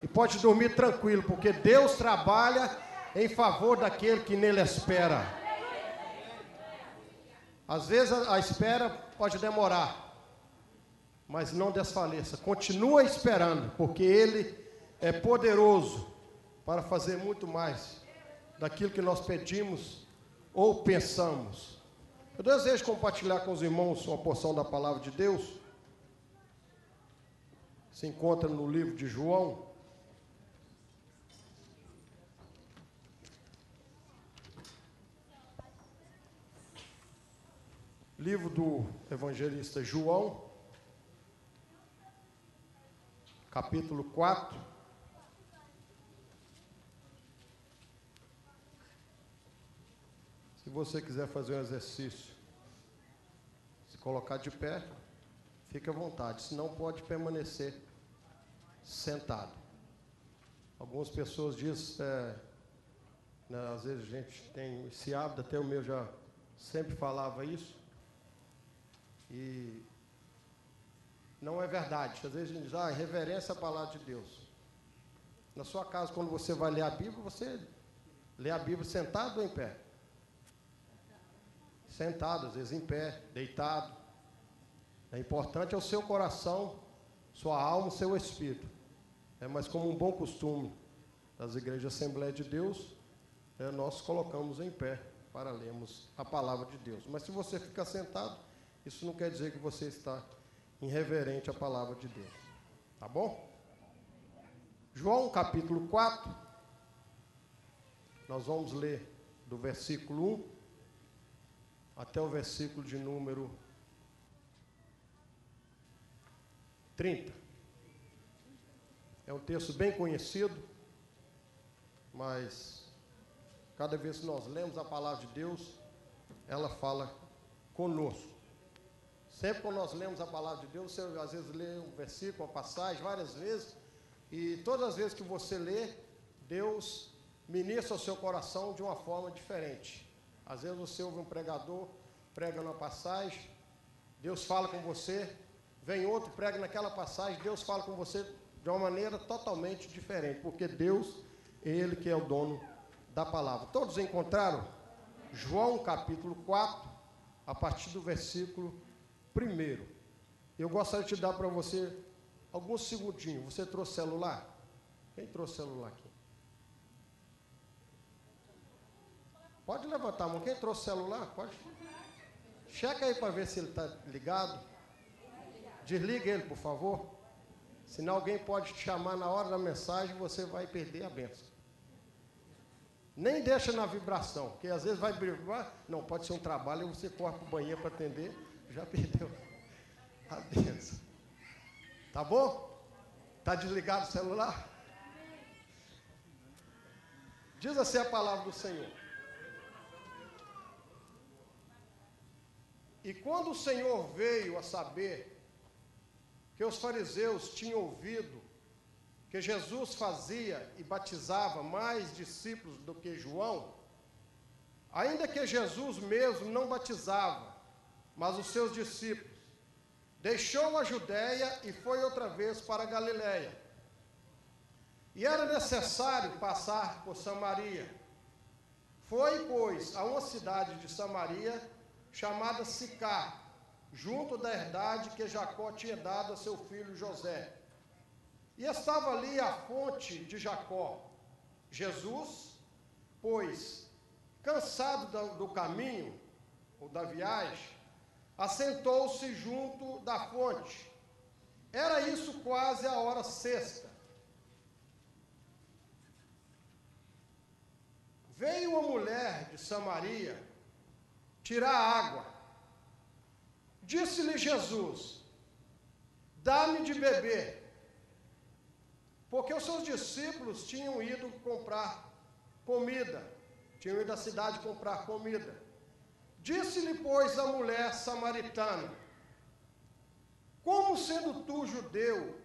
E pode dormir tranquilo, porque Deus trabalha em favor daquele que nele espera. Às vezes a espera pode demorar, mas não desfaleça. Continua esperando, porque Ele é poderoso para fazer muito mais daquilo que nós pedimos ou pensamos. Eu desejo compartilhar com os irmãos uma porção da palavra de Deus. Se encontra no livro de João. Livro do evangelista João, capítulo 4. Se você quiser fazer um exercício, se colocar de pé, fique à vontade, senão pode permanecer sentado. Algumas pessoas dizem, às vezes a gente tem esse hábito, até o meu já sempre falava isso, e não é verdade. Às vezes a gente diz, reverência à palavra de Deus. Na sua casa, quando você vai ler a Bíblia, você lê a Bíblia sentado ou em pé? Sentado, às vezes em pé, deitado. É importante é o seu coração, sua alma, seu espírito. Mas como um bom costume das igrejas Assembleia de Deus, nós colocamos em pé para lermos a palavra de Deus. Mas se você ficar sentado, isso não quer dizer que você está irreverente à palavra de Deus. Tá bom? João capítulo 4, nós vamos ler do versículo 1 até o versículo de número 30. É um texto bem conhecido, mas cada vez que nós lemos a palavra de Deus, ela fala conosco. Sempre que nós lemos a palavra de Deus, você às vezes lê um versículo, uma passagem, várias vezes, e todas as vezes que você lê, Deus ministra o seu coração de uma forma diferente. Às vezes você ouve um pregador, prega numa passagem, Deus fala com você, vem outro, prega naquela passagem, Deus fala com você de uma maneira totalmente diferente, porque Deus é Ele que é o dono da palavra. Todos encontraram? João capítulo 4, a partir do versículo 1. Eu gostaria de te dar para você alguns segundinhos. Você trouxe celular? Quem trouxe celular aqui? Pode levantar a mão. Quem trouxe celular? Pode. Checa aí para ver se ele está ligado. Desliga ele, por favor. Senão alguém pode te chamar na hora da mensagem e você vai perder a bênção. Nem deixa na vibração, porque às vezes vai vibrar. Não, pode ser um trabalho e você corre para o banheiro para atender. Já perdeu a bênção. Tá bom? Está desligado o celular? Diz assim a palavra do Senhor. E quando o Senhor veio a saber que os fariseus tinham ouvido que Jesus fazia e batizava mais discípulos do que João, ainda que Jesus mesmo não batizava, mas os seus discípulos, deixou a Judéia e foi outra vez para a Galiléia. E era necessário passar por Samaria. Foi, pois, a uma cidade de Samaria, chamada Sicar, junto da herdade que Jacó tinha dado a seu filho José. E estava ali a fonte de Jacó. Jesus, pois, cansado do caminho, ou da viagem, assentou-se junto da fonte. Era isso quase a hora sexta. Veio uma mulher de Samaria tirar água. Disse-lhe Jesus: dá-me de beber. Porque os seus discípulos tinham ido comprar comida. Tinham ido à cidade comprar comida. Disse-lhe, pois, a mulher samaritana: como sendo tu judeu,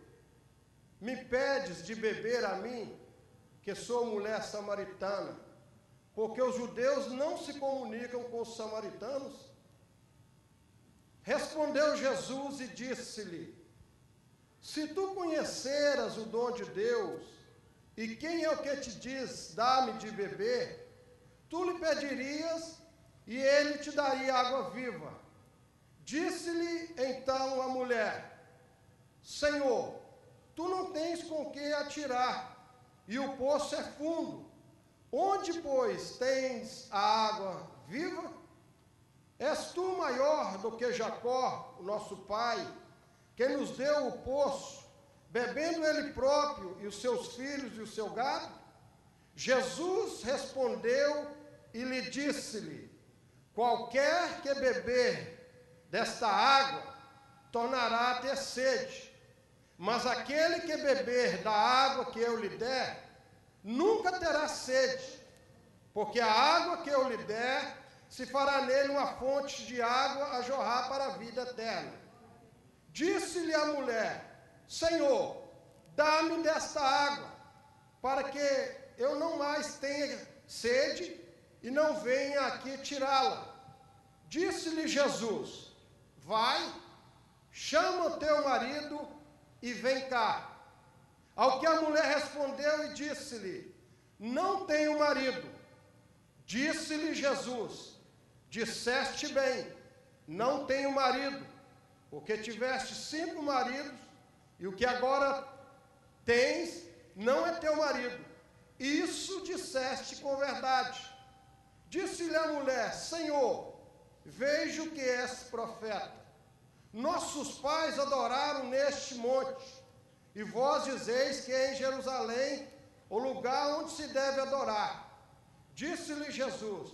me pedes de beber a mim, que sou mulher samaritana? Porque os judeus não se comunicam com os samaritanos? Respondeu Jesus e disse-lhe: se tu conheceras o dom de Deus, E quem é o que te diz, dá-me de beber? Tu lhe pedirias, e ele te daria água viva. Disse-lhe então a mulher: Senhor, tu não tens com que atirar, e o poço é fundo. Onde, pois, tens a água viva? És tu maior do que Jacó, o nosso pai, que nos deu o poço, bebendo ele próprio e os seus filhos e o seu gado? Jesus respondeu e lhe disse-lhe: qualquer que beber desta água tornará a ter sede, mas aquele que beber da água que eu lhe der, nunca terá sede, porque a água que eu lhe der se fará nele uma fonte de água a jorrar para a vida eterna. Disse-lhe a mulher: Senhor, dá-me desta água, para que eu não mais tenha sede e não venha aqui tirá-la. Disse-lhe Jesus: vai, chama o teu marido e vem cá. Ao que a mulher respondeu e disse-lhe: não tenho marido. Disse-lhe Jesus: disseste bem, não tenho marido, porque tiveste 5 maridos, e o que agora tens não é teu marido. Isso disseste com verdade. Disse-lhe a mulher: Senhor, vejo que és profeta. Nossos pais adoraram neste monte, e vós dizeis que é em Jerusalém o lugar onde se deve adorar. Disse-lhe Jesus: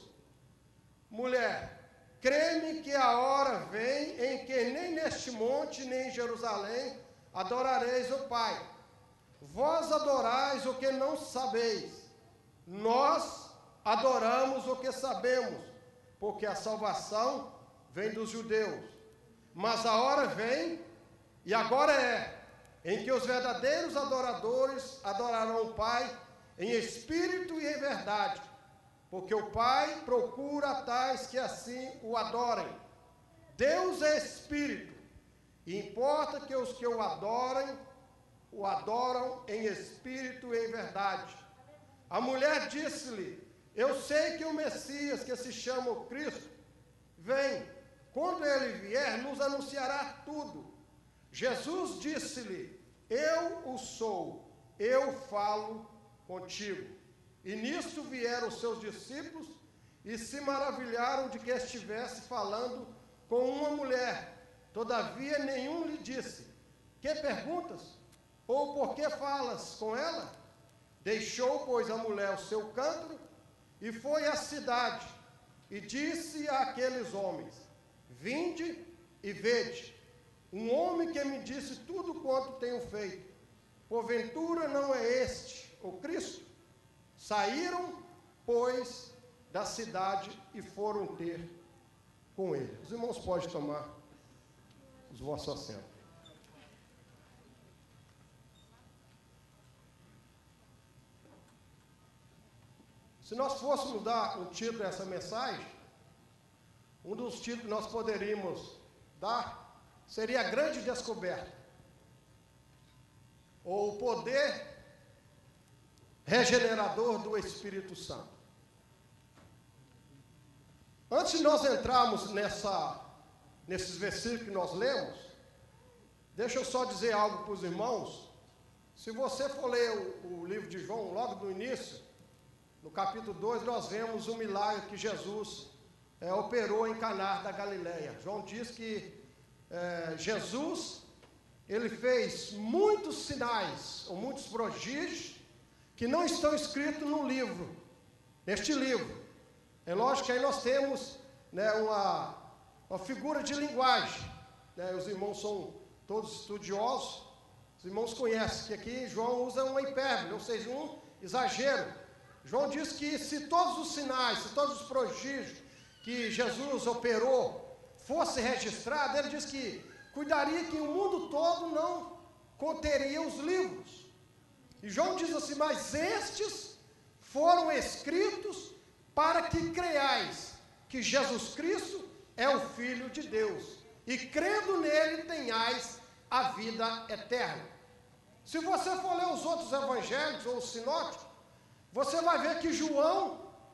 mulher, crê-me que a hora vem em que nem neste monte, nem em Jerusalém adorareis o Pai. Vós adorais o que não sabeis, nós adoramos o que sabemos, porque a salvação vem dos judeus. Mas a hora vem, e agora é, em que os verdadeiros adoradores adorarão o Pai em espírito e em verdade, porque o Pai procura tais que assim o adorem. Deus é espírito, e importa que os que o adoram em espírito e em verdade. A mulher disse-lhe: eu sei que o Messias, que se chama o Cristo, vem. Quando ele vier, nos anunciará tudo. Jesus disse-lhe: eu o sou, eu falo contigo. E nisto vieram os seus discípulos e se maravilharam de que estivesse falando com uma mulher. Todavia nenhum lhe disse: que perguntas? Ou por que falas com ela? Deixou, pois, a mulher o seu cântaro e foi à cidade, e disse àqueles homens: vinde e vede, um homem que me disse tudo quanto tenho feito. Porventura não é este o Cristo? Saíram, pois, da cidade e foram ter com ele. Os irmãos podem tomar os vossos assentos. Se nós fôssemos dar um título a essa mensagem, um dos títulos que nós poderíamos dar seria a grande descoberta, ou o poder regenerador do Espírito Santo. Antes de nós entrarmos nesses versículos que nós lemos, deixa eu só dizer algo para os irmãos. Se você for ler o livro de João, logo no início, no capítulo 2, nós vemos o milagre que Jesus operou em Caná da Galileia. João diz que Jesus, ele fez muitos sinais, ou muitos prodígios, que não estão escritos no livro, neste livro. É lógico que aí nós temos uma figura de linguagem. Os irmãos são todos estudiosos, os irmãos conhecem que aqui João usa uma hipérbole, ou seja, um exagero. João diz que se todos os sinais, se todos os prodígios que Jesus operou fosse registrado, ele diz que cuidaria que o mundo todo não conteria os livros. E João diz assim: mas estes foram escritos para que creiais que Jesus Cristo é o Filho de Deus, e crendo nele tenhais a vida eterna. Se você for ler os outros evangelhos ou os sinóticos, você vai ver que João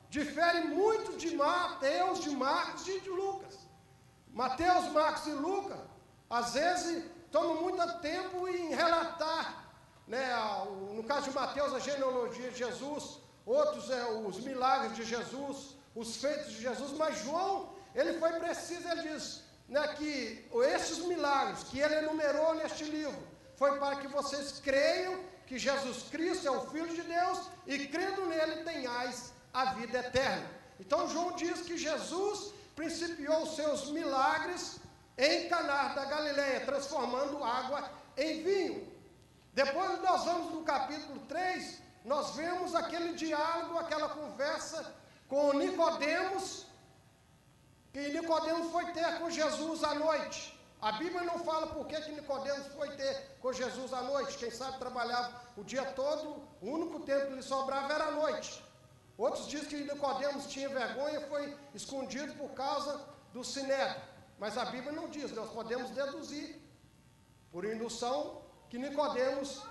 difere muito de Mateus, de Marcos e de Lucas. Mateus, Marcos e Lucas, às vezes, tomam muito tempo em relatar, né, no caso de Mateus, a genealogia de Jesus, outros os milagres de Jesus, os feitos de Jesus, mas João, ele foi preciso, ele diz, né, que esses milagres que ele enumerou neste livro, foi para que vocês creiam que Jesus Cristo é o Filho de Deus e crendo nele tenhais a vida eterna. Então João diz que Jesus principiou os seus milagres em Caná da Galileia, transformando água em vinho. Depois nós vamos no capítulo 3, nós vemos aquele diálogo, aquela conversa com Nicodemos, que Nicodemos foi ter com Jesus à noite. A Bíblia não fala por que Nicodemos foi ter com Jesus à noite. Quem sabe trabalhava o dia todo, o único tempo que lhe sobrava era à noite. Outros dizem que Nicodemos tinha vergonha e foi escondido por causa do sinédrio. Mas a Bíblia não diz, nós podemos deduzir, por indução, que Nicodemos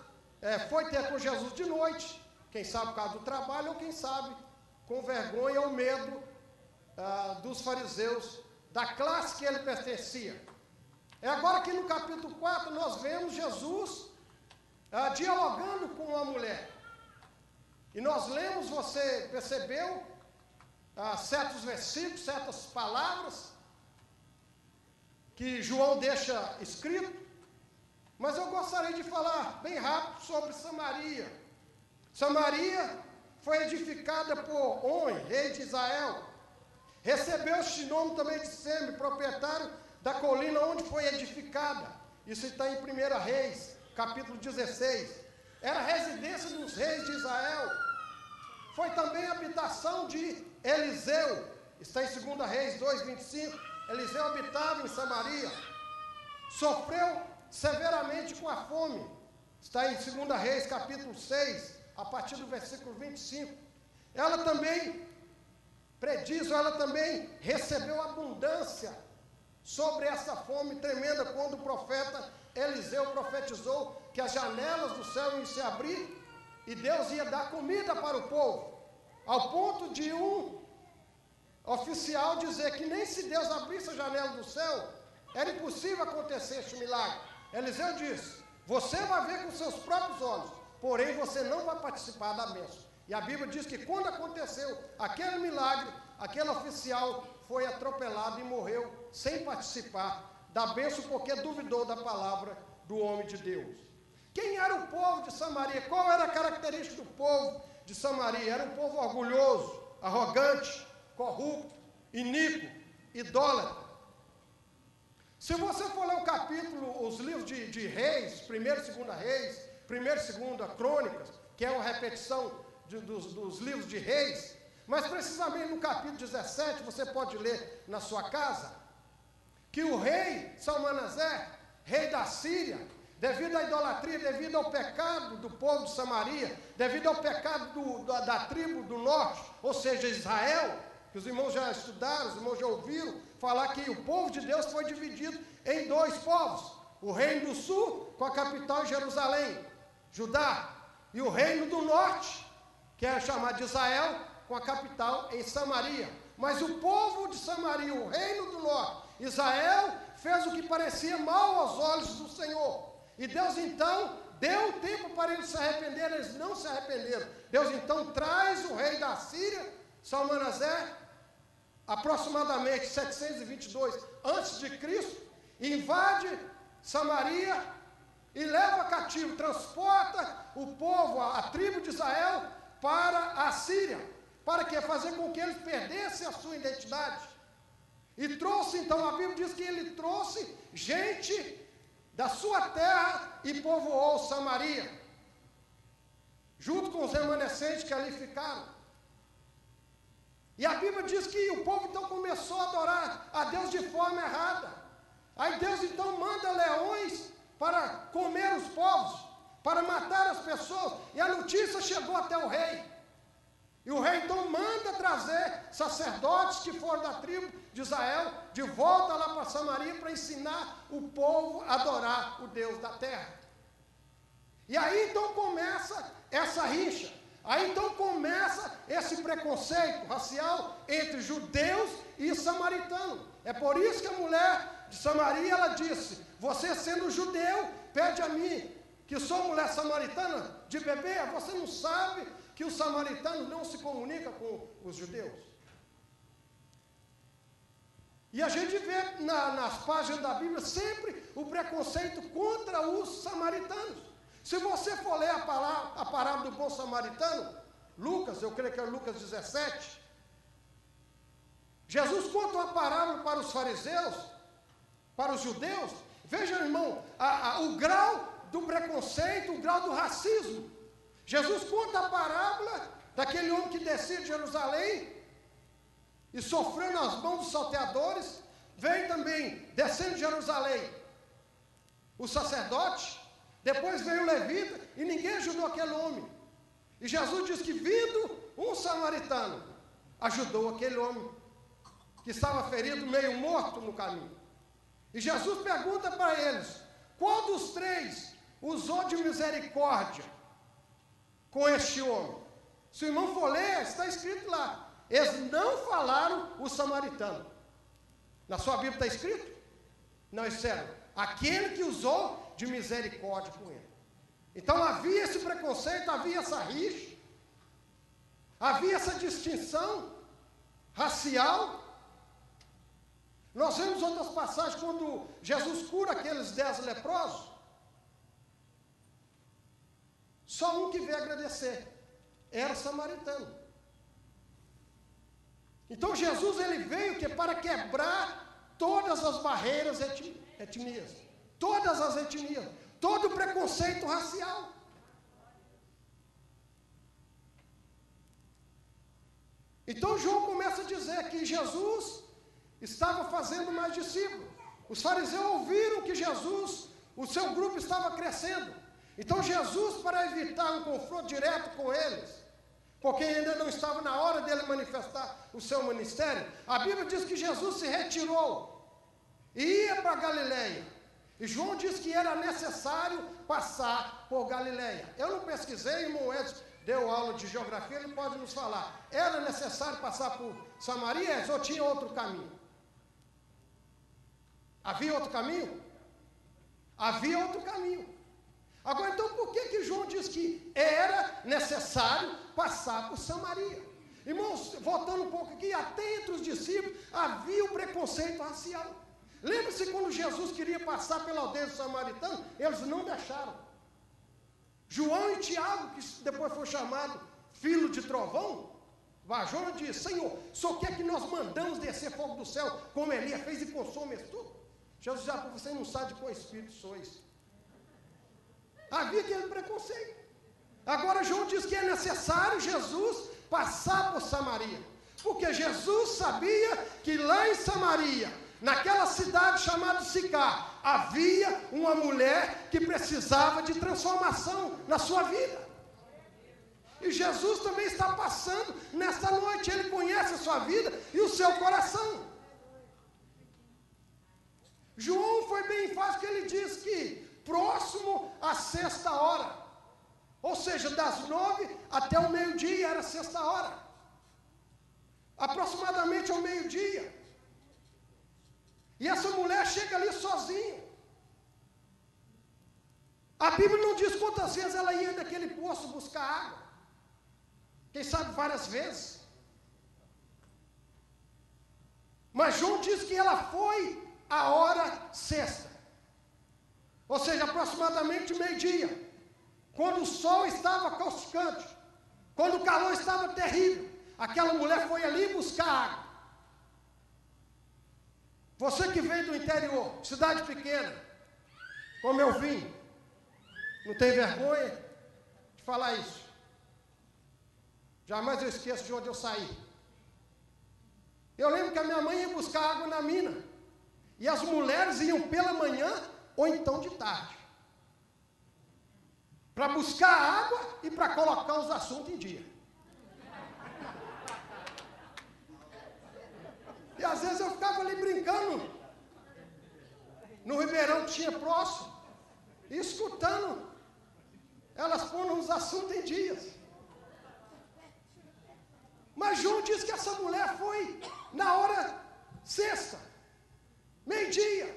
foi ter com Jesus de noite, quem sabe por causa do trabalho, ou quem sabe com vergonha ou medo dos fariseus, da classe que ele pertencia. É agora que no capítulo 4 nós vemos Jesus dialogando com uma mulher. E nós lemos, você percebeu, certos versículos, certas palavras, que João deixa escrito, mas eu gostaria de falar bem rápido sobre Samaria. Samaria foi edificada por On, rei de Israel. Recebeu este nome também de Seme, proprietário da colina onde foi edificada. Isso está em 1 Reis, capítulo 16. Era a residência dos reis de Israel. Foi também a habitação de Eliseu. Está em 2 Reis 2:25. Eliseu habitava em Samaria. Sofreu severamente com a fome. Está em 2 Reis, capítulo 6, a partir do versículo 25. Ela também ela também recebeu abundância sobre essa fome tremenda, quando o profeta Eliseu profetizou que as janelas do céu iam se abrir e Deus ia dar comida para o povo, ao ponto de um oficial dizer que nem se Deus abrisse a janela do céu, era impossível acontecer este milagre. Eliseu disse, você vai ver com seus próprios olhos, porém você não vai participar da bênção. E a Bíblia diz que quando aconteceu aquele milagre, aquele oficial foi atropelado e morreu sem participar da bênção, porque duvidou da palavra do homem de Deus. Quem era o povo de Samaria? Qual era a característica do povo de Samaria? Era um povo orgulhoso, arrogante, corrupto, iníquo, idólatra. Se você for ler o capítulo, os livros de Reis, 1º e 2 Reis, 1º e 2 Crônicas, que é uma repetição dos livros de Reis, mas precisamente no capítulo 17, você pode ler na sua casa, que o rei Salmanasé, rei da Síria, devido à idolatria, devido ao pecado do povo de Samaria, devido ao pecado da tribo do norte, ou seja, Israel, que os irmãos já estudaram, os irmãos já ouviram falar que o povo de Deus foi dividido em dois povos, o reino do sul, com a capital em Jerusalém, Judá, e o reino do norte, que era chamado de Israel, com a capital em Samaria. Mas o povo de Samaria, o reino do norte, Israel, fez o que parecia mal aos olhos do Senhor. E Deus então deu tempo para eles se arrependerem, eles não se arrependeram. Deus então traz o rei da Síria, Salmanasé, aproximadamente 722 a.C., invade Samaria e leva cativo, transporta o povo, a tribo de Israel, para a Síria. Para quê? Fazer com que eles perdessem a sua identidade. E trouxe, então, a Bíblia diz que ele trouxe gente da sua terra e povoou Samaria, junto com os remanescentes que ali ficaram. E a Bíblia diz que o povo então começou a adorar a Deus de forma errada. Aí Deus então manda leões para comer os povos, para matar as pessoas, e a notícia chegou até o rei. E o rei então manda trazer sacerdotes que foram da tribo de Israel, de volta lá para Samaria, para ensinar o povo a adorar o Deus da terra. E aí então começa essa rixa. Aí então começa esse preconceito racial entre judeus e samaritanos. É por isso que a mulher de Samaria, ela disse: você sendo judeu, pede a mim, que sou mulher samaritana, de beber. Você não sabe que os samaritanos não se comunicam com os judeus? E a gente vê nas páginas da Bíblia sempre o preconceito contra os samaritanos. Se você for ler a parábola do bom samaritano, Lucas, eu creio que é Lucas 17, Jesus conta uma parábola para os fariseus, para os judeus. Veja, irmão, o grau do preconceito, o grau do racismo. Jesus conta a parábola daquele homem que descia de Jerusalém e sofreu nas mãos dos salteadores. Vem também, descendo de Jerusalém, o sacerdote. Depois veio o levita e ninguém ajudou aquele homem. E Jesus diz que, vindo um samaritano, ajudou aquele homem que estava ferido, meio morto no caminho. E Jesus pergunta para eles: qual dos três usou de misericórdia com este homem? Se o irmão for ler, está escrito lá. Eles não falaram o samaritano. Na sua Bíblia está escrito? Não, isso é aquele que usou de misericórdia com ele. Então havia esse preconceito, havia essa rixa, havia essa distinção racial. Nós vemos outras passagens quando Jesus cura aqueles 10 leprosos. Só um que veio agradecer, era samaritano. Então Jesus ele veio para quebrar todas as barreiras etnias, todas as etnias, todo o preconceito racial. Então João começa a dizer que Jesus estava fazendo mais discípulos. Os fariseus ouviram que Jesus, o seu grupo estava crescendo. Então Jesus, para evitar um confronto direto com eles, porque ainda não estava na hora dele manifestar o seu ministério, a Bíblia diz que Jesus se retirou e ia para Galileia. E João diz que era necessário passar por Galileia. Eu não pesquisei, irmão Edson deu aula de geografia, ele pode nos falar. Era necessário passar por Samaria ou tinha outro caminho? Havia outro caminho? Havia outro caminho. Agora, então, por que João diz que era necessário passar por Samaria? Irmãos, voltando um pouco aqui, até entre os discípulos havia o preconceito racial. Lembra-se quando Jesus queria passar pela aldeia dos samaritanos? Eles não deixaram. João e Tiago, que depois foi chamado filho de trovão, Vajona disse: Senhor, só quer que nós mandamos descer fogo do céu, como Elias fez e consome tudo? Jesus já, você não sabe de qual espírito sois. Havia aquele preconceito. Agora João diz que é necessário Jesus passar por Samaria, porque Jesus sabia que lá em Samaria, naquela cidade chamada Sicar, havia uma mulher que precisava de transformação na sua vida. E Jesus também está passando nesta noite. Ele conhece a sua vida e o seu coração. João foi bem enfático, que ele diz que próximo à 6ª hora, ou seja, das 9 até o meio-dia era a 6ª hora, aproximadamente ao meio-dia. E essa mulher chega ali sozinha. A Bíblia não diz quantas vezes ela ia naquele poço buscar água. Quem sabe várias vezes. Mas João diz que ela foi à hora 6ª. Ou seja, aproximadamente meio-dia. Quando o sol estava causticante. Quando o calor estava terrível. Aquela mulher foi ali buscar água. Você que veio do interior, cidade pequena, como eu vim, não tem vergonha de falar isso. Jamais eu esqueço de onde eu saí. Eu lembro que a minha mãe ia buscar água na mina. E as mulheres iam pela manhã ou então de tarde. Para buscar água e para colocar os assuntos em dia. E às vezes eu ficava ali brincando, no ribeirão que tinha próximo, e escutando elas pondo os assuntos em dias. Mas João diz que essa mulher foi na hora sexta, meio-dia.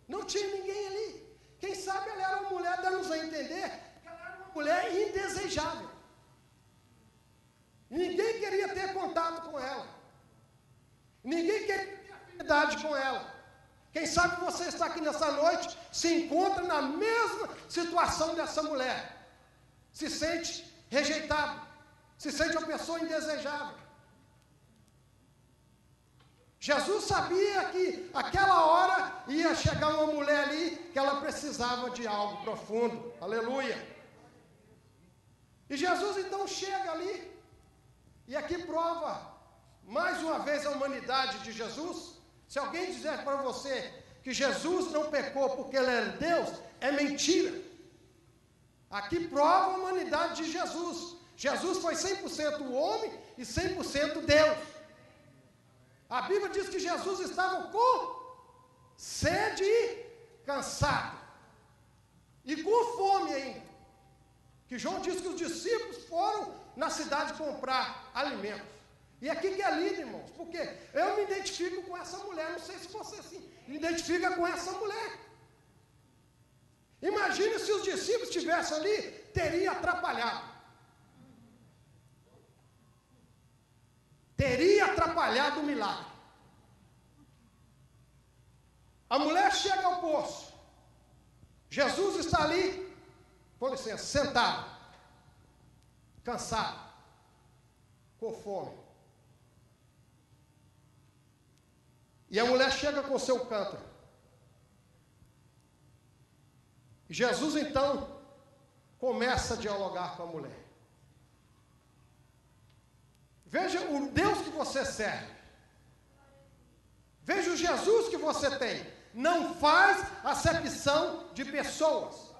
Não tinha ninguém ali. Quem sabe ela era uma mulher, dando-nos a entender que ela era uma mulher indesejável. Ninguém queria ter contato com ela. Ninguém queria ter afinidade com ela. Quem sabe você está aqui nessa noite, se encontra na mesma situação dessa mulher. Se sente rejeitado. Se sente uma pessoa indesejável. Jesus sabia que aquela hora ia chegar uma mulher ali que ela precisava de algo profundo. Aleluia. E Jesus então chega ali. E aqui prova mais uma vez a humanidade de Jesus. Se alguém dizer para você que Jesus não pecou porque ele era Deus, é mentira. Aqui prova a humanidade de Jesus. Jesus foi 100% homem e 100% Deus. A Bíblia diz que Jesus estava com sede e cansado. E com fome ainda. Que João diz que os discípulos foram na cidade comprar alimentos. E aqui que é lindo, irmãos, porque eu me identifico com essa mulher. Não sei se você se identifica com essa mulher. Imagine se os discípulos estivessem ali, teria atrapalhado. Teria atrapalhado o milagre. A mulher chega ao poço. Jesus está ali, com licença, sentado, cansado, com fome. E a mulher chega com o seu cântaro. E Jesus então começa a dialogar com a mulher. Veja o Deus que você serve. Veja o Jesus que você tem. Não faz acepção de pessoas.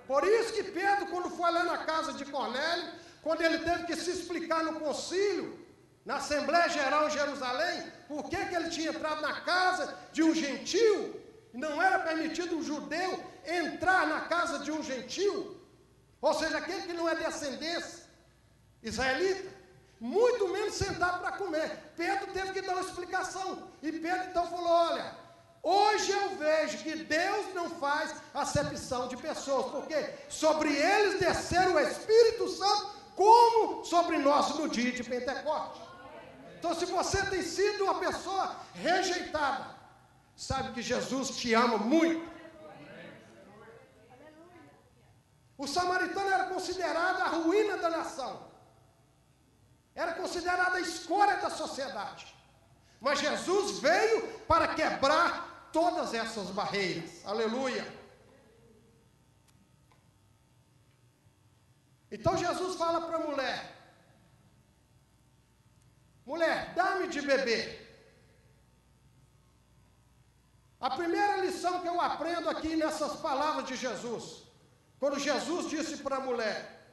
Por isso que Pedro, quando foi lá na casa de Cornélio, quando ele teve que se explicar no concílio, na Assembleia Geral em Jerusalém, por que ele tinha entrado na casa de um gentio, e não era permitido um judeu entrar na casa de um gentio, ou seja, aquele que não é descendência israelita, muito menos sentar para comer. Pedro teve que dar uma explicação. E Pedro então falou: olha, hoje eu vejo que Deus não faz acepção de pessoas, porque sobre eles descer o Espírito Santo como sobre nós no dia de Pentecostes. Então, se você tem sido uma pessoa rejeitada, sabe que Jesus te ama muito. O samaritano era considerado a ruína da nação. Era considerada a escória da sociedade. Mas Jesus veio para quebrar todas essas barreiras. Aleluia. Então Jesus fala para a mulher: mulher, dá-me de beber. A primeira lição que eu aprendo aqui nessas palavras de Jesus, quando Jesus disse para a mulher: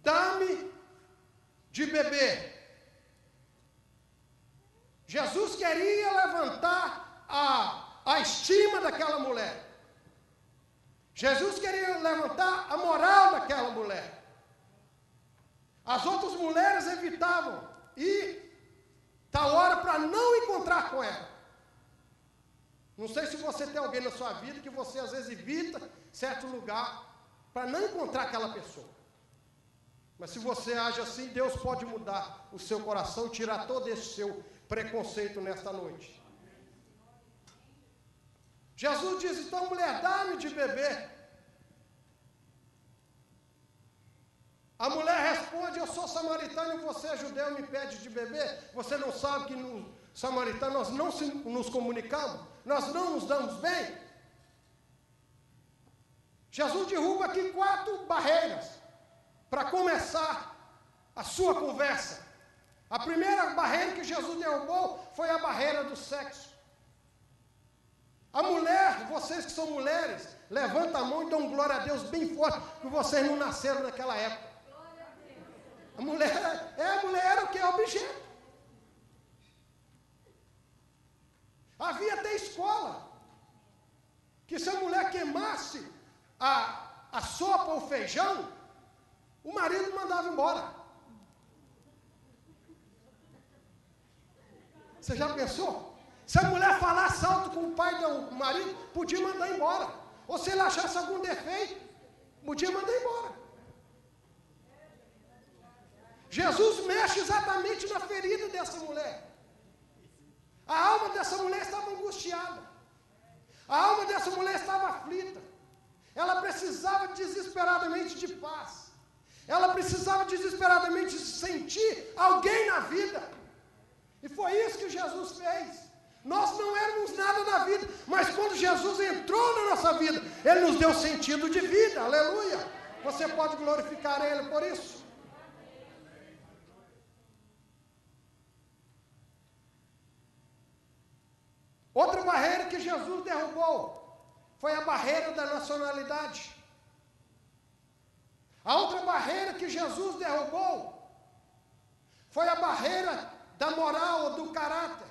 dá-me de beber. Jesus queria levantar a estima daquela mulher. Jesus queria levantar a moral daquela mulher. As outras mulheres evitavam ir tal hora para não encontrar com ela. Não sei se você tem alguém na sua vida que você às vezes evita certo lugar para não encontrar aquela pessoa. Mas se você age assim, Deus pode mudar o seu coração e tirar todo esse seu preconceito nesta noite. Jesus diz: então, mulher, dá-me de beber. A mulher responde: eu sou samaritano e você é judeu e me pede de beber. Você não sabe que no samaritano nós não nos comunicamos? Nós não nos damos bem? Jesus derruba aqui 4 barreiras para começar a sua conversa. A primeira barreira que Jesus derrubou foi a barreira do sexo. A mulher, vocês que são mulheres, levanta a mão e dão glória a Deus bem forte, que vocês não nasceram naquela época. A mulher era o que? Objeto. Havia até escola, que se a mulher queimasse a a sopa, o feijão, o marido mandava embora. Você já pensou? Se a mulher falasse alto com o pai do marido, podia mandar embora. Ou se ele achasse algum defeito, podia mandar embora. Jesus mexe exatamente na ferida dessa mulher. A alma dessa mulher estava angustiada. A alma dessa mulher estava aflita. Ela precisava desesperadamente de paz. Ela precisava desesperadamente de sentir alguém na vida. E foi isso que Jesus fez. Nós não éramos nada na vida, mas quando Jesus entrou na nossa vida, Ele nos deu sentido de vida, aleluia. Você pode glorificar Ele por isso? Outra barreira que Jesus derrubou foi a barreira da nacionalidade. A outra barreira que Jesus derrubou foi a barreira da moral ou do caráter.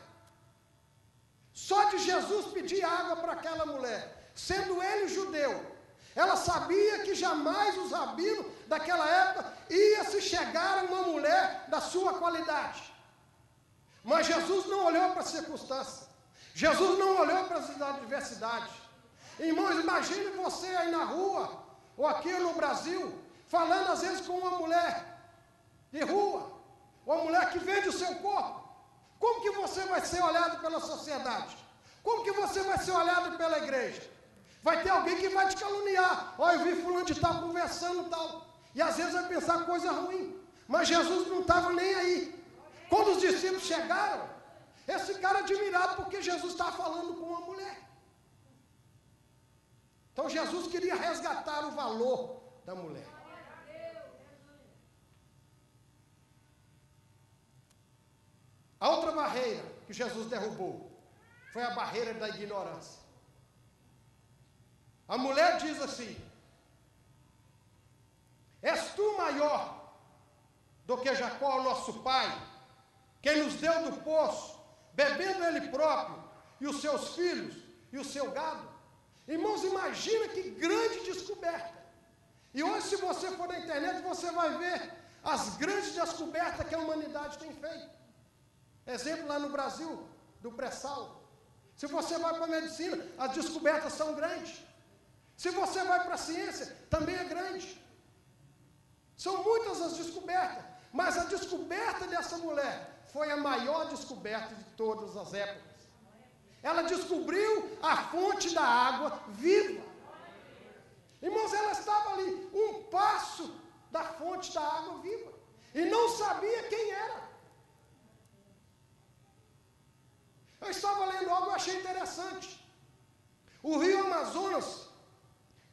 Só de Jesus pedir água para aquela mulher, sendo ele judeu, ela sabia que jamais os rabinos daquela época ia se chegar a uma mulher da sua qualidade. Mas Jesus não olhou para a circunstância. Jesus não olhou para as adversidades. Irmãos, imagine você aí na rua, ou aqui no Brasil, falando às vezes com uma mulher de rua, uma mulher que vende o seu corpo. Como que você vai ser olhado pela sociedade? Como que você vai ser olhado pela igreja? Vai ter alguém que vai te caluniar. Olha, eu vi fulano de tal conversando e tal. E às vezes vai pensar coisa ruim. Mas Jesus não estava nem aí. Quando os discípulos chegaram, eles ficaram admirados porque Jesus estava falando com uma mulher. Então Jesus queria resgatar o valor da mulher. A outra barreira que Jesus derrubou foi a barreira da ignorância. A mulher diz assim: és tu maior do que Jacó, nosso pai, quem nos deu do poço, bebendo ele próprio, e os seus filhos, e o seu gado? Irmãos, imagina que grande descoberta. E hoje, se você for na internet, você vai ver as grandes descobertas que a humanidade tem feito. Exemplo lá no Brasil, do pré-sal. Se você vai para a medicina, as descobertas são grandes. Se você vai para a ciência, também é grande. São muitas as descobertas, mas a descoberta dessa mulher foi a maior descoberta de todas as épocas. Ela descobriu a fonte da água viva. Irmãos, ela estava ali, um passo da fonte da água viva, e não sabia quem era. Eu estava lendo algo, eu achei interessante. O rio Amazonas,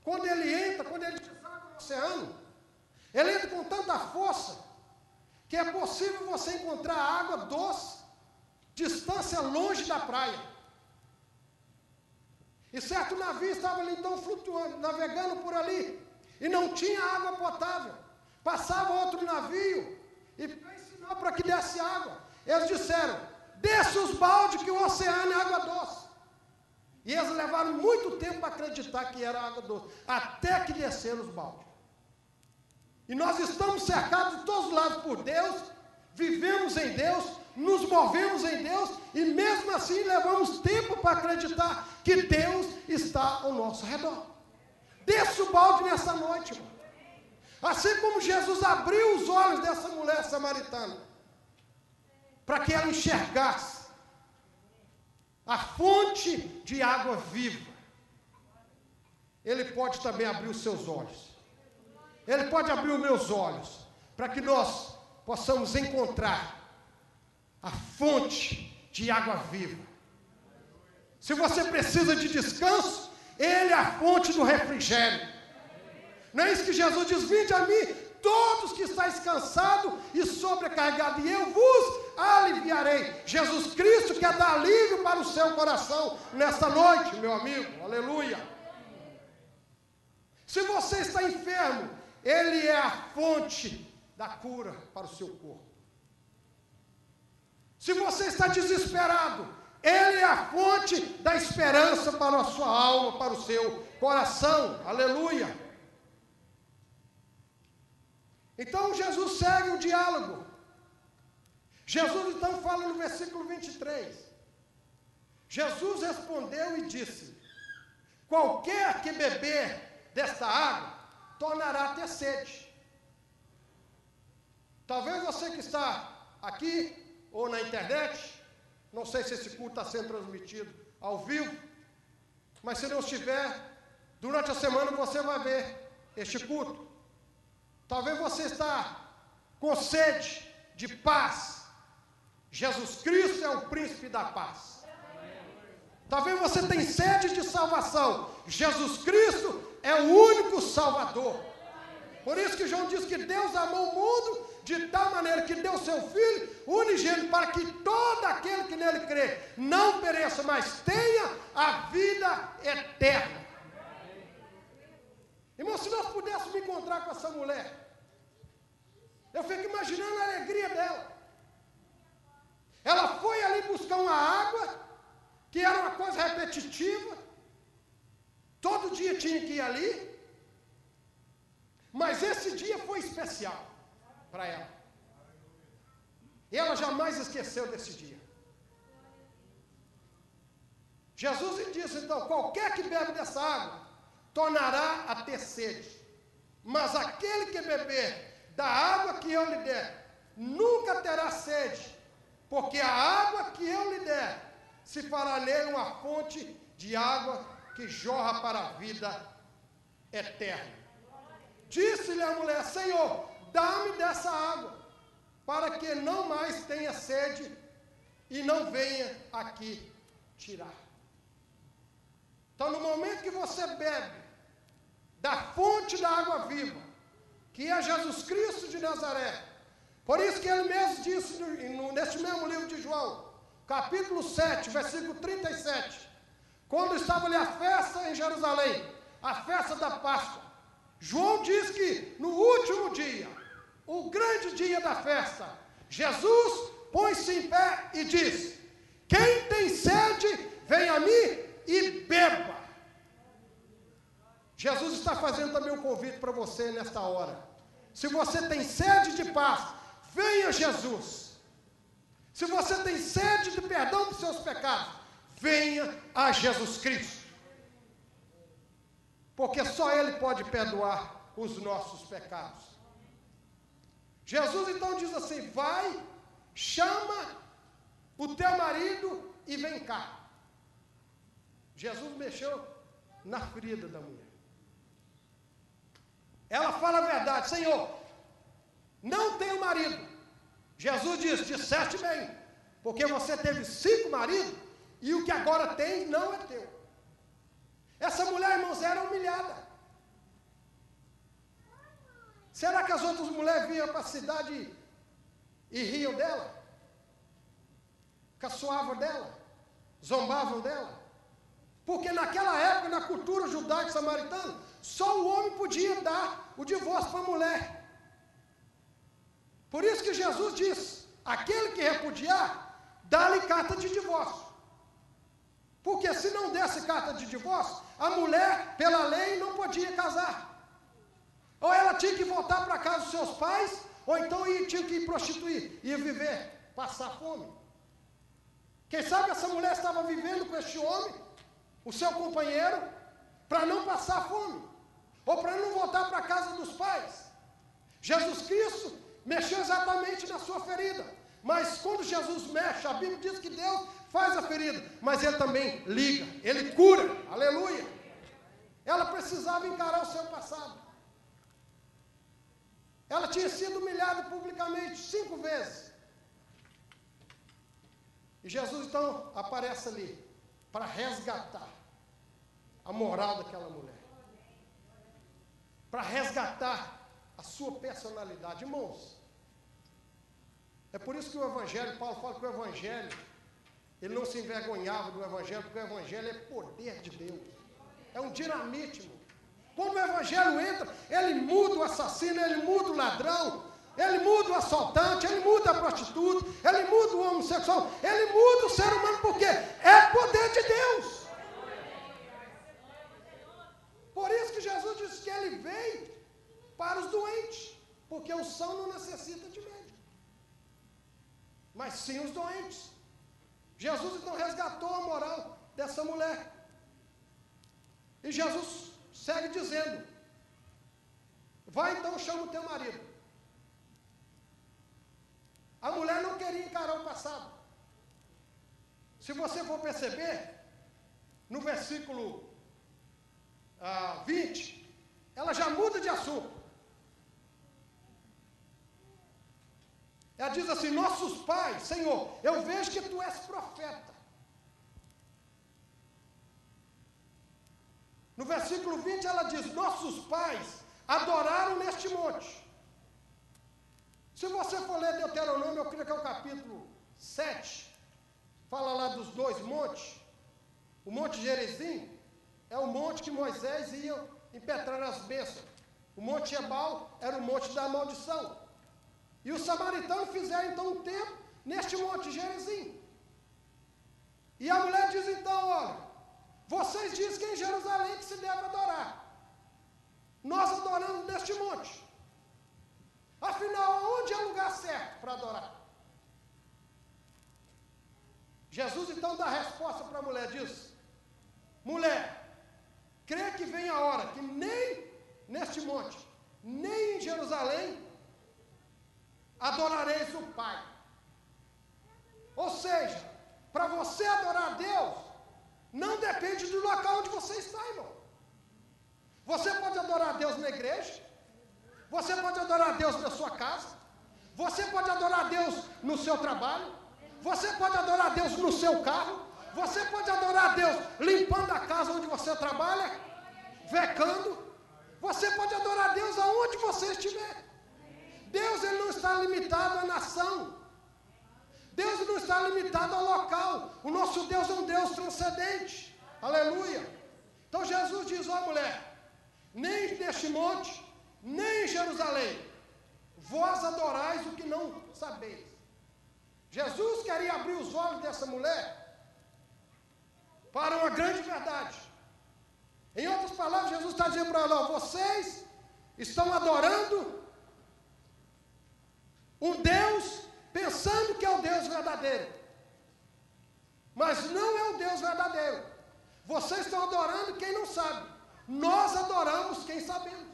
quando ele deságua no oceano, ele entra com tanta força que é possível você encontrar água doce, distância longe da praia. E certo navio estava ali então flutuando, navegando por ali, e não tinha água potável. Passava outro navio e fez sinal para que desse água. Eles disseram: desce os baldes que o oceano é água doce. E eles levaram muito tempo para acreditar que era água doce, até que desceram os baldes. E nós estamos cercados de todos os lados por Deus, vivemos em Deus, nos movemos em Deus, e mesmo assim levamos tempo para acreditar que Deus está ao nosso redor. Desça o balde nessa noite, irmão. Assim como Jesus abriu os olhos dessa mulher samaritana, para que ela enxergasse a fonte de água viva, Ele pode também abrir os seus olhos. Ele pode abrir os meus olhos, para que nós possamos encontrar a fonte de água viva. Se você precisa de descanso, Ele é a fonte do refrigério. Não é isso que Jesus diz: vinde a mim, todos que estáis cansados e sobrecarregados, e eu vos aliviarei. Jesus Cristo quer dar alívio para o seu coração nesta noite, meu amigo, aleluia. Se você está enfermo, Ele é a fonte da cura para o seu corpo. Se você está desesperado, Ele é a fonte da esperança para a sua alma, para o seu coração, aleluia. Então Jesus segue o diálogo. Jesus então fala no versículo 23. Jesus respondeu e disse: qualquer que beber desta água, tornará a ter sede. Talvez você que está aqui, ou na internet, não sei se esse culto está sendo transmitido ao vivo, mas se não estiver, durante a semana você vai ver este culto. Talvez você está com sede de paz. Jesus Cristo é o príncipe da paz. Talvez você tenha sede de salvação. Jesus Cristo é o único Salvador. Por isso que João diz que Deus amou o mundo de tal maneira que deu seu Filho unigênito para que todo aquele que nele crê não pereça, mas tenha a vida eterna. Irmão, se nós pudéssemos encontrar com essa mulher, eu fico imaginando a alegria dela. Ela foi ali buscar uma água, que era uma coisa repetitiva, todo dia tinha que ir ali, mas esse dia foi especial para ela. E ela jamais esqueceu desse dia. Jesus disse então: qualquer que bebe dessa água, tornará a ter sede. Mas aquele que beber da água que eu lhe der, nunca terá sede, porque a água que eu lhe der, se fará nele uma fonte de água que jorra para a vida eterna. Disse-lhe a mulher: Senhor, dá-me dessa água, para que não mais tenha sede e não venha aqui tirar. Então, no momento que você bebe da fonte da água viva, que é Jesus Cristo de Nazaré, por isso que ele mesmo disse neste mesmo livro de João, capítulo 7, versículo 37, quando estava ali a festa em Jerusalém, a festa da Páscoa, João diz que no último dia, o grande dia da festa, Jesus põe-se em pé e diz: quem tem sede, vem a mim e beba. Jesus está fazendo também um convite para você nesta hora. Se você tem sede de paz, venha a Jesus. Se você tem sede de perdão dos seus pecados, venha a Jesus Cristo. Porque só Ele pode perdoar os nossos pecados. Jesus então diz assim: vai, chama o teu marido e vem cá. Jesus mexeu na ferida da mulher. Ela fala a verdade: Senhor, não tenho marido. Jesus diz: disseste bem, porque você teve 5 maridos e o que agora tem não é teu. Essa mulher, irmãos, era humilhada. Será que as outras mulheres vinham para a cidade e riam dela? Caçoavam dela? Zombavam dela? Porque naquela época, na cultura judaica e samaritana, só o homem podia dar o divórcio para a mulher. Por isso que Jesus diz: aquele que repudiar, dá-lhe carta de divórcio. Porque se não desse carta de divórcio, a mulher, pela lei, não podia casar. Ou ela tinha que voltar para casa dos seus pais, ou então tinha que ir prostituir, ia viver, passar fome. Quem sabe essa mulher estava vivendo com este homem, o seu companheiro, para não passar fome, ou para não voltar para a casa dos pais. Jesus Cristo mexeu exatamente na sua ferida, mas quando Jesus mexe, a Bíblia diz que Deus faz a ferida, mas Ele também liga, Ele cura, aleluia. Ela precisava encarar o seu passado. Ela tinha sido humilhada publicamente 5 vezes. E Jesus então aparece ali para resgatar a moral daquela mulher, para resgatar a sua personalidade. Irmãos, é por isso que o Evangelho, Paulo fala que o Evangelho, ele não se envergonhava do Evangelho, porque o Evangelho é poder de Deus, é um dinamite, irmão. Quando o Evangelho entra, ele muda o assassino, ele muda o ladrão, ele muda o assaltante, ele muda a prostituta, ele muda o homossexual, ele muda o ser humano, porque é poder de Deus. Por isso que Jesus disse que ele veio para os doentes, porque os mas sim os doentes. Jesus então resgatou a moral dessa mulher. E Jesus segue dizendo: vai então, chama o teu marido. A mulher não queria encarar o passado. Se você for perceber, no versículo 20, ela já muda de assunto. Ela diz assim: nossos pais, Senhor, eu vejo que tu és profeta. No versículo 20 ela diz: nossos pais adoraram neste monte. Se você for ler Deuteronômio, eu creio que é o capítulo 7, fala lá dos dois montes. O monte Gerizim é o monte que Moisés ia impetrar as bênçãos. O monte Ebal era o monte da maldição. E os samaritanos fizeram então um templo neste monte Gerizim. E a mulher diz então: olha, vocês dizem que é em Jerusalém que se deve adorar. Nós adoramos neste monte. Afinal, onde é o lugar certo para adorar? Jesus então dá a resposta para a mulher, diz: mulher, crê que vem a hora que nem neste monte, nem em Jerusalém, adorareis o Pai. Ou seja, para você adorar a Deus, não depende do local onde você está, irmão. Você pode adorar a Deus na igreja, você pode adorar a Deus na sua casa, você pode adorar a Deus no seu trabalho, você pode adorar a Deus no seu carro, você pode adorar a Deus limpando a casa onde você trabalha, vecando. Você pode adorar a Deus aonde você estiver. Deus, ele não está limitado à nação. Deus não está limitado ao local. O nosso Deus é um Deus transcendente. Aleluia. Então Jesus diz: ó mulher, nem neste monte, nem em Jerusalém, vós adorais o que não sabeis. Jesus queria abrir os olhos dessa mulher para uma grande verdade. Em outras palavras, Jesus está dizendo para ela: ó, vocês estão adorando um Deus pensando que é o Deus verdadeiro, mas não é o Deus verdadeiro. Vocês estão adorando quem não sabe. Nós adoramos quem sabemos.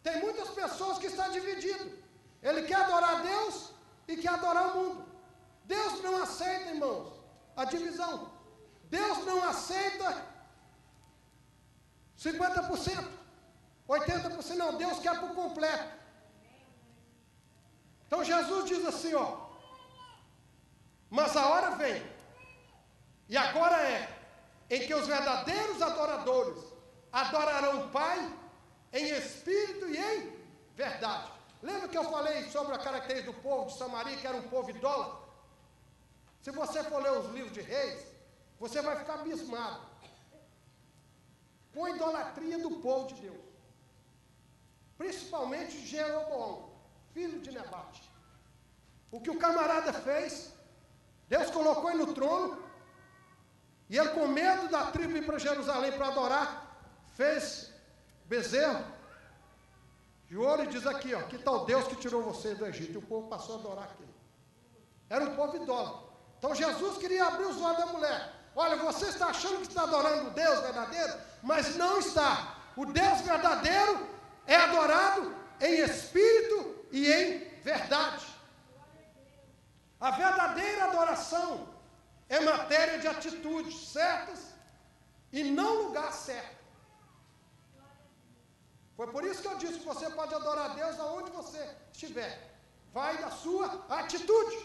Tem muitas pessoas que estão divididas. Ele quer adorar a Deus e quer adorar o mundo. Deus não aceita, irmãos, a divisão. Deus não aceita 50%, 80%, não. Deus quer por completo. Então Jesus diz assim, ó: mas a hora vem, e agora é, em que os verdadeiros adoradores adorarão o Pai em espírito e em verdade. Lembra que eu falei sobre a característica do povo de Samaria, que era um povo idólatra? Se você for ler os livros de Reis, você vai ficar abismado com a idolatria do povo de Deus, principalmente Jeroboão, filho de Nebate. O que o camarada fez, Deus colocou ele no trono, e ele, com medo da tribo ir para Jerusalém para adorar, fez bezerro de ouro e diz aqui, ó: que tal Deus que tirou você do Egito? E o povo passou a adorar aquilo. Era um povo idólatra. Então Jesus queria abrir os olhos da mulher. Olha, você está achando que está adorando o Deus verdadeiro, mas não está. O Deus verdadeiro é adorado em espírito e em verdade. A verdadeira adoração é matéria de atitudes certas e não lugar certo. Foi por isso que eu disse que você pode adorar a Deus aonde você estiver. Vai da sua atitude.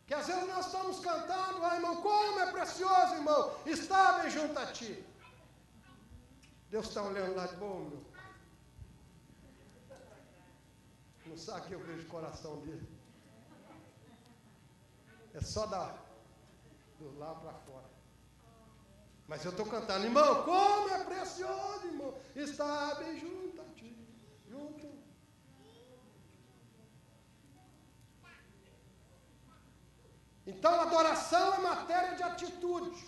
Que às vezes nós estamos cantando: ah, irmão, como é precioso, irmão, estar bem junto a ti. Deus está olhando lá de bom, meu. Não sabe que eu vejo o coração dele. É só do lá para fora. Mas eu estou cantando: irmão, como é precioso, irmão, estar bem junto a ti. Junto. Então, adoração é matéria de atitude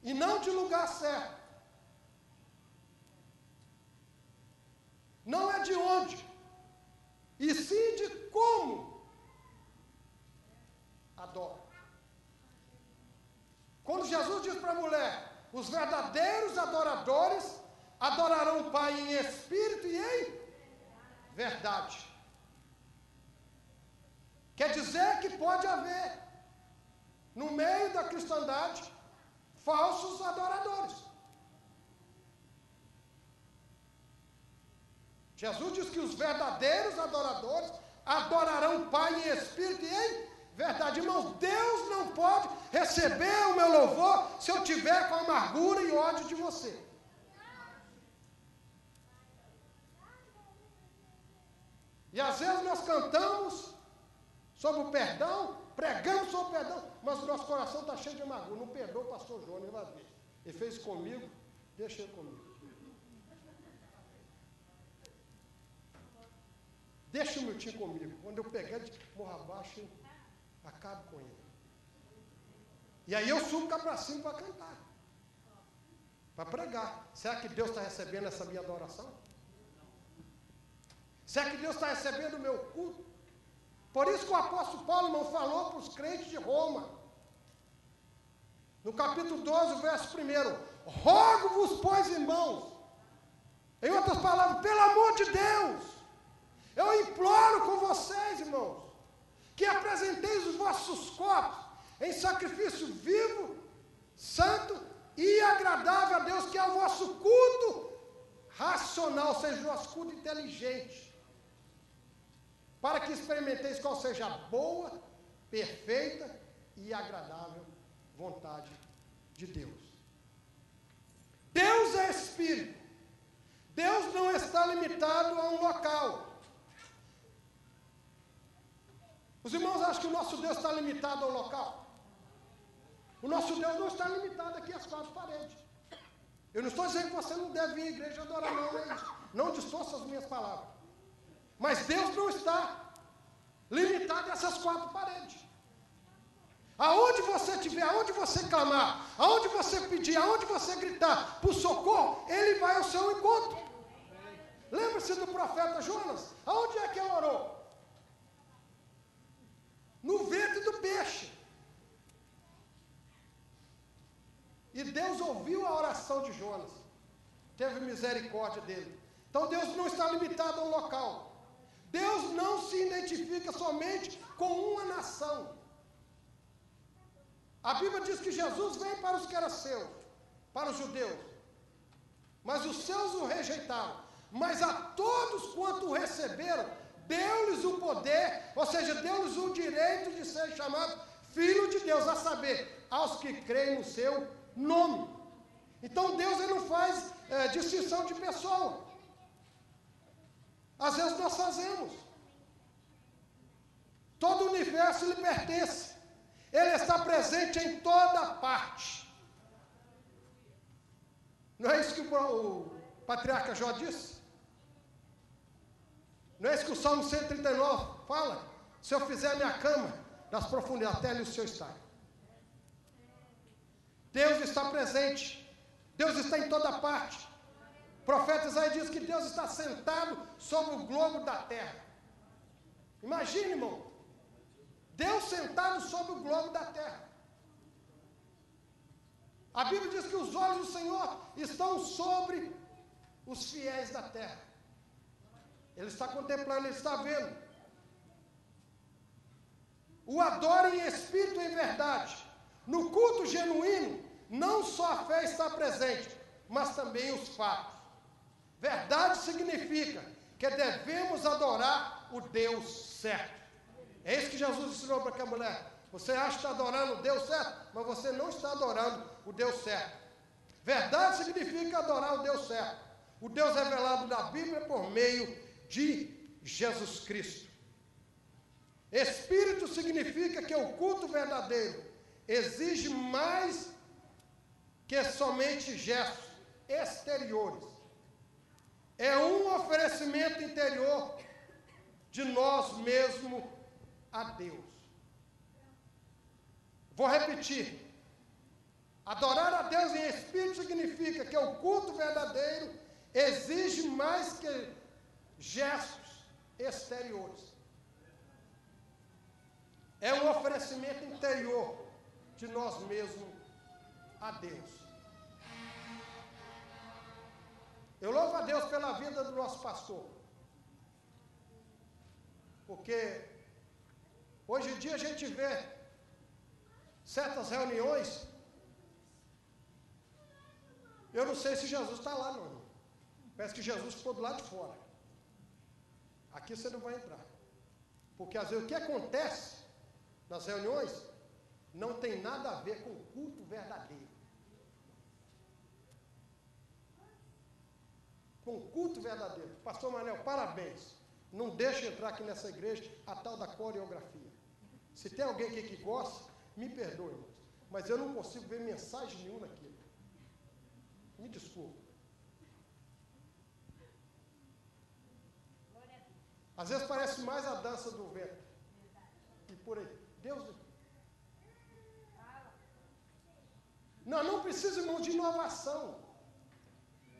e não de lugar certo. Os verdadeiros adoradores adorarão o Pai em espírito e em verdade. Quer dizer que pode haver, no meio da cristandade, falsos adoradores. Jesus diz que os verdadeiros adoradores adorarão o Pai em espírito e em verdade. Irmãos, Deus não pode receber o meu louvor se eu tiver com amargura e ódio de você. E às vezes nós cantamos sobre o perdão, pregamos sobre o perdão, mas o nosso coração está cheio de amargura. Não perdoa o pastor João, ele vai ver. Ele fez comigo, deixa ele comigo. Deixa o meu tio comigo. Quando eu pegar de morra abaixo, eu acabo com ele. E aí eu subo cá para cima para cantar. Para pregar. Será que Deus está recebendo essa minha adoração? Será que Deus está recebendo o meu culto? Por isso que o apóstolo Paulo, irmão, falou para os crentes de Roma. No capítulo 12, verso 1. Rogo-vos, pois, irmãos. Em outras palavras, pelo amor de Deus. Eu imploro com vocês, irmãos, que apresenteis os vossos corpos em sacrifício vivo, santo e agradável a Deus, que é o vosso culto racional, ou seja, o vosso culto inteligente, para que experimenteis qual seja a boa, perfeita e agradável vontade de Deus. Deus é Espírito. Deus não está limitado a um local. Os irmãos acham que o nosso Deus está limitado ao local? O nosso Deus não está limitado aqui às 4 paredes. Eu não estou dizendo que você não deve vir à igreja adorar, não é isso. Não distorça as minhas palavras. Mas Deus não está limitado a essas 4 paredes. Aonde você estiver, aonde você clamar, aonde você pedir, aonde você gritar por socorro, Ele vai ao seu encontro. Lembra-se do profeta Jonas? Aonde é que ele orou? No ventre do peixe. E Deus ouviu a oração de Jonas. Teve misericórdia dele. Então Deus não está limitado a um local. Deus não se identifica somente com uma nação. A Bíblia diz que Jesus veio para os que eram seus, para os judeus. Mas os seus o rejeitaram. Mas a todos quanto o receberam, deu-lhes o poder, ou seja, deu-lhes o direito de ser chamado filho de Deus, a saber, aos que creem no seu nome. Então Deus ele não faz distinção de pessoa. Às vezes nós fazemos. Todo o universo lhe pertence. Ele está presente em toda parte. Não é isso que o patriarca Jó disse? Não é isso que o Salmo 139 fala? Se eu fizer a minha cama nas profundidades da terra, ali o Senhor está. Deus está presente. Deus está em toda parte. O profeta Isaías diz que Deus está sentado sobre o globo da terra. Imagine, irmão. Deus sentado sobre o globo da terra. A Bíblia diz que os olhos do Senhor estão sobre os fiéis da terra. Ele está contemplando, ele está vendo. O adora em espírito e em verdade. No culto genuíno, não só a fé está presente, mas também os fatos. Verdade significa que devemos adorar o Deus certo. É isso que Jesus ensinou para aquela mulher. Você acha que está adorando o Deus certo, mas você não está adorando o Deus certo. Verdade significa adorar o Deus certo. O Deus revelado na Bíblia por meio de Jesus Cristo. Espírito significa que o culto verdadeiro exige mais que somente gestos exteriores. É um oferecimento interior de nós mesmos a Deus. Vou repetir. Adorar a Deus em espírito significa que o culto verdadeiro exige mais que gestos exteriores. É um oferecimento interior de nós mesmos a Deus. louvo a Deus pela vida do nosso pastor. Porque hoje em dia a gente vê certas reuniões, eu não sei se Jesus está lá, não. Parece que Jesus ficou do lado de fora. Aqui você não vai entrar. Porque às vezes o que acontece nas reuniões não tem nada a ver com o culto verdadeiro. Com o culto verdadeiro. Pastor Manel, parabéns. Não deixe entrar aqui nessa igreja a tal da coreografia. Se tem alguém aqui que gosta, me perdoe, irmãos, mas eu não consigo ver mensagem nenhuma naquilo. Me desculpa. Às vezes parece mais a dança do vento. E por aí. Deus. Nós não precisamos, irmãos, de inovação.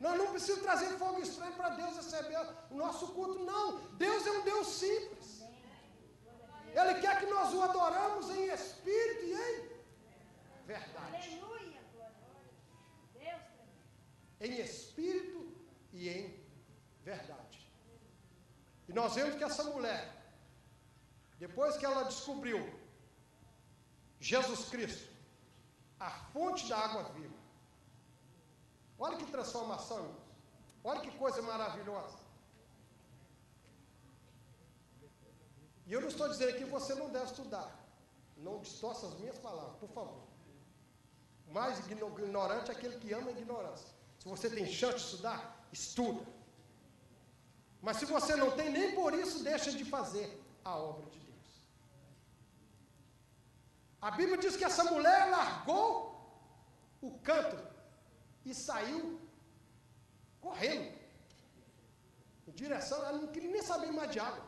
Nós não precisamos trazer fogo estranho para Deus receber o nosso culto, não. Deus é um Deus simples. Ele quer que nós o adoramos em espírito e em verdade. Em espírito e em verdade. E nós vemos que essa mulher, depois que ela descobriu Jesus Cristo, a fonte da água viva, olha que transformação, irmãos. Olha que coisa maravilhosa. E eu não estou dizendo que você não deve estudar. Não distorça as minhas palavras, por favor. O mais ignorante é aquele que ama a ignorância. Se você tem chance de estudar, estuda. Mas se você não tem, nem por isso deixa de fazer a obra de Deus. A Bíblia diz que essa mulher largou o cântaro e saiu correndo em direção, ela não queria nem saber mais de água.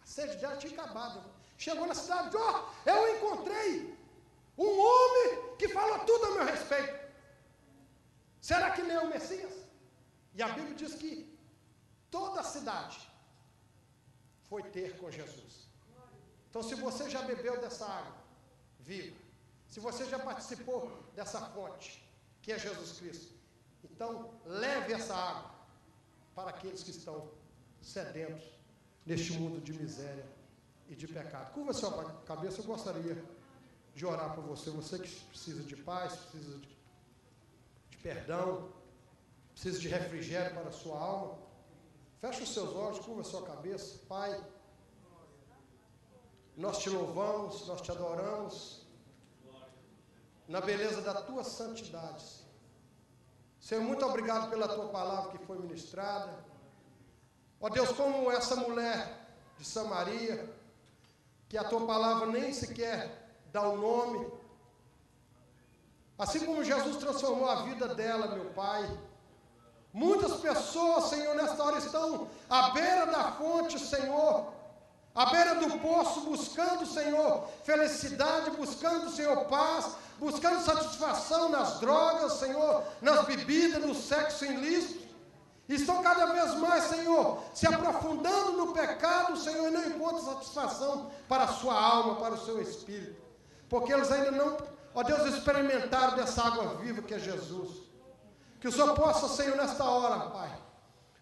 A sede dela tinha acabado. Chegou na cidade, eu encontrei um homem que falou tudo a meu respeito. Será que nem é o Messias? E a Bíblia diz que toda a cidade foi ter com Jesus. Então, se você já bebeu dessa água viva, se você já participou dessa fonte, que é Jesus Cristo, então leve essa água para aqueles que estão sedentos neste mundo de miséria e de pecado. Curva sua cabeça, eu gostaria de orar por você. Você que precisa de paz, precisa de perdão, precisa de refrigério para a sua alma. Feche os seus olhos, curva a sua cabeça. Pai, nós te louvamos, nós te adoramos, na beleza da tua santidade. Senhor, muito obrigado pela tua palavra que foi ministrada. Ó Deus, como essa mulher de Samaria, que a tua palavra nem sequer dá o nome, assim como Jesus transformou a vida dela, meu Pai. Muitas pessoas, Senhor, nesta hora estão à beira da fonte, Senhor, à beira do poço, buscando, Senhor, felicidade, buscando, Senhor, paz, buscando satisfação nas drogas, Senhor, nas bebidas, no sexo ilícito. Estão cada vez mais, Senhor, se aprofundando no pecado, Senhor, e não encontram satisfação para a sua alma, para o seu espírito. Porque eles ainda não, ó Deus, experimentaram dessa água viva que é Jesus. Que o Senhor possa, Senhor, nesta hora, Pai,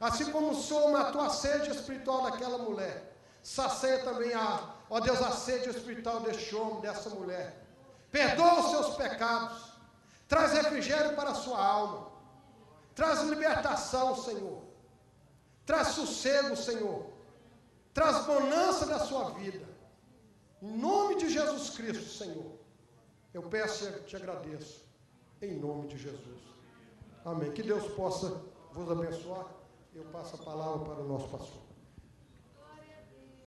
assim como o Senhor matou a sede espiritual daquela mulher, sacia também ó Deus, a sede espiritual deste homem, dessa mulher. Perdoa os seus pecados, traz refrigério para a sua alma, traz libertação, Senhor, traz sossego, Senhor, traz bonança da sua vida. Em nome de Jesus Cristo, Senhor, eu peço e te agradeço, em nome de Jesus. Amém. Que Deus possa vos abençoar. Eu passo a palavra para o nosso pastor.